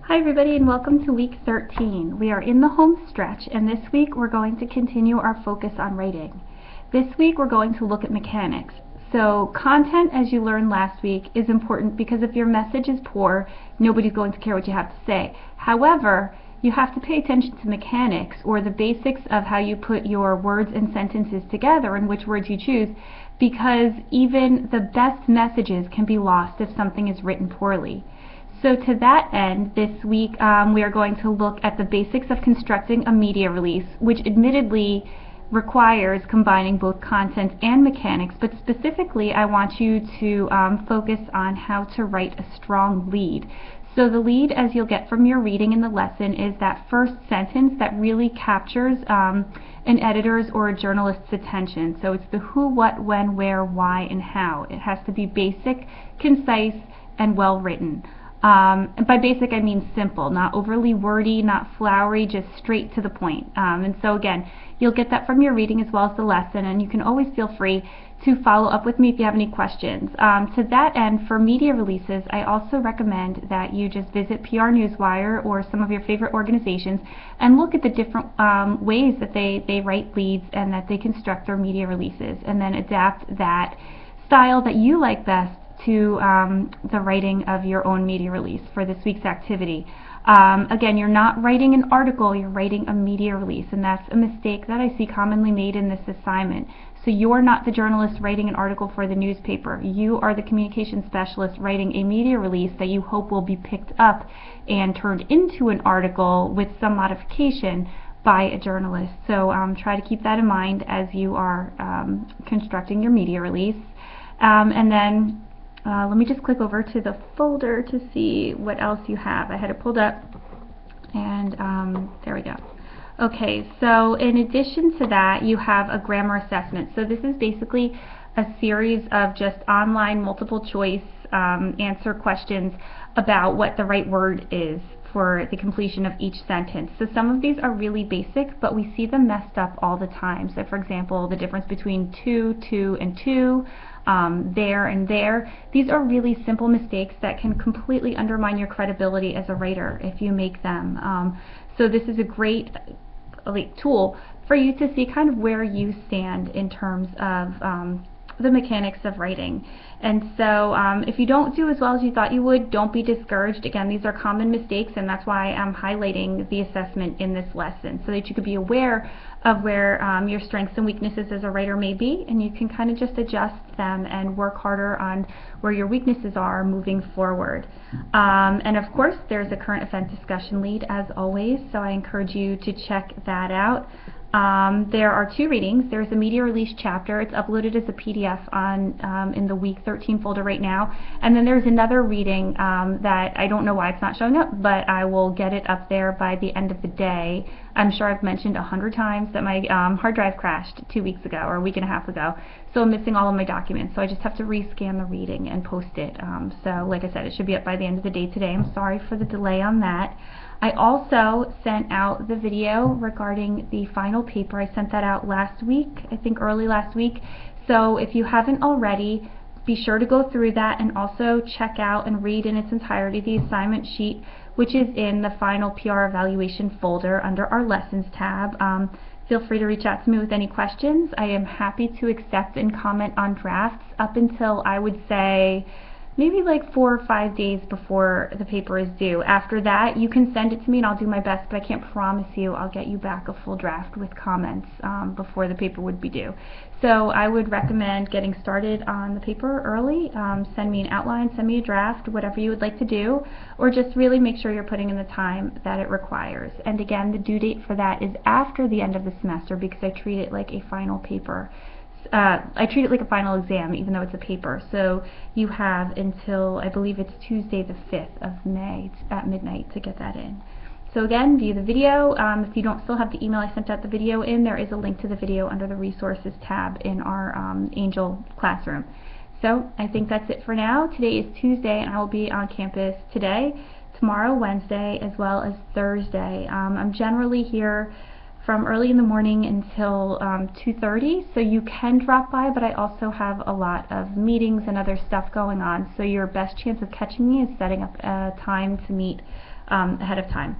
Hi everybody, and welcome to week 13. We are in the home stretch, and this week we're going to continue our focus on writing. This week we're going to look at mechanics. So content, as you learned last week, is important because if your message is poor, nobody's going to care what you have to say. However, you have to pay attention to mechanics, or the basics of how you put your words and sentences together and which words you choose, because even the best messages can be lost if something is written poorly. So to that end, this week we are going to look at the basics of constructing a media release, which admittedly requires combining both content and mechanics, but specifically I want you to focus on how to write a strong lead. So the lead, as you'll get from your reading in the lesson, is that first sentence that really captures an editor's or a journalist's attention. So it's the who, what, when, where, why, and how. It has to be basic, concise, and well written. And by basic I mean simple, not overly wordy, not flowery, just straight to the point. And so again, you'll get that from your reading as well as the lesson, and you can always feel free to follow up with me if you have any questions. To that end, for media releases, I also recommend that you just visit PR Newswire or some of your favorite organizations and look at the different ways that they write leads and that they construct their media releases, and then adapt that style that you like best to the writing of your own media release for this week's activity. Again, you're not writing an article, you're writing a media release, and that's a mistake that I see commonly made in this assignment. So you're not the journalist writing an article for the newspaper. You are the communication specialist writing a media release that you hope will be picked up and turned into an article with some modification by a journalist. So try to keep that in mind as you are constructing your media release. And then let me just click over to the folder to see what else you have. I had it pulled up, and there we go. Okay, so in addition to that, you have a grammar assessment. So this is basically a series of just online multiple choice answer questions about what the right word is for the completion of each sentence. So some of these are really basic, but we see them messed up all the time. So for example, the difference between to, and to, there and there. These are really simple mistakes that can completely undermine your credibility as a writer if you make them. So this is a great tool for you to see kind of where you stand in terms of the mechanics of writing. And so if you don't do as well as you thought you would, don't be discouraged. Again, these are common mistakes, and that's why I'm highlighting the assessment in this lesson, so that you could be aware of where your strengths and weaknesses as a writer may be, and you can kind of just adjust them and work harder on where your weaknesses are moving forward. And of course, there's a current event discussion lead as always, so I encourage you to check that out. There are two readings. There's a media release chapter. It's uploaded as a PDF on in the week 13 folder right now. And then there's another reading that I don't know why it's not showing up, but I will get it up there by the end of the day. I'm sure I've mentioned 100 times that my hard drive crashed 2 weeks ago or a week and a half ago, so I'm missing all of my documents. So I just have to rescan the reading and post it. So like I said, it should be up by the end of the day today. I'm sorry for the delay on that. I also sent out the video regarding the final paper. I sent that out last week, I think early last week. So if you haven't already, be sure to go through that and also check out and read in its entirety the assignment sheet, which is in the final PR evaluation folder under our lessons tab. Feel free to reach out to me with any questions. I am happy to accept and comment on drafts up until, I would say, maybe like 4 or 5 days before the paper is due. After that, you can send it to me and I'll do my best, but I can't promise you I'll get you back a full draft with comments before the paper would be due. So I would recommend getting started on the paper early. Send me an outline, send me a draft, whatever you would like to do, or just really make sure you're putting in the time that it requires. And again, the due date for that is after the end of the semester, because I treat it like a final paper. I treat it like a final exam, even though it's a paper. So you have until, I believe it's Tuesday the 5th of May at midnight to get that in. So again, view the video. If you don't still have the email I sent out the video in, there is a link to the video under the resources tab in our Angel classroom. So I think that's it for now. Today is Tuesday, and I will be on campus today, tomorrow, Wednesday, as well as Thursday. I'm generally here from early in the morning until 2:30, so you can drop by, but I also have a lot of meetings and other stuff going on, so your best chance of catching me is setting up a time to meet ahead of time.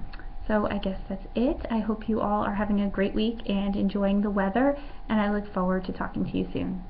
So I guess that's it. I hope you all are having a great week and enjoying the weather, and I look forward to talking to you soon.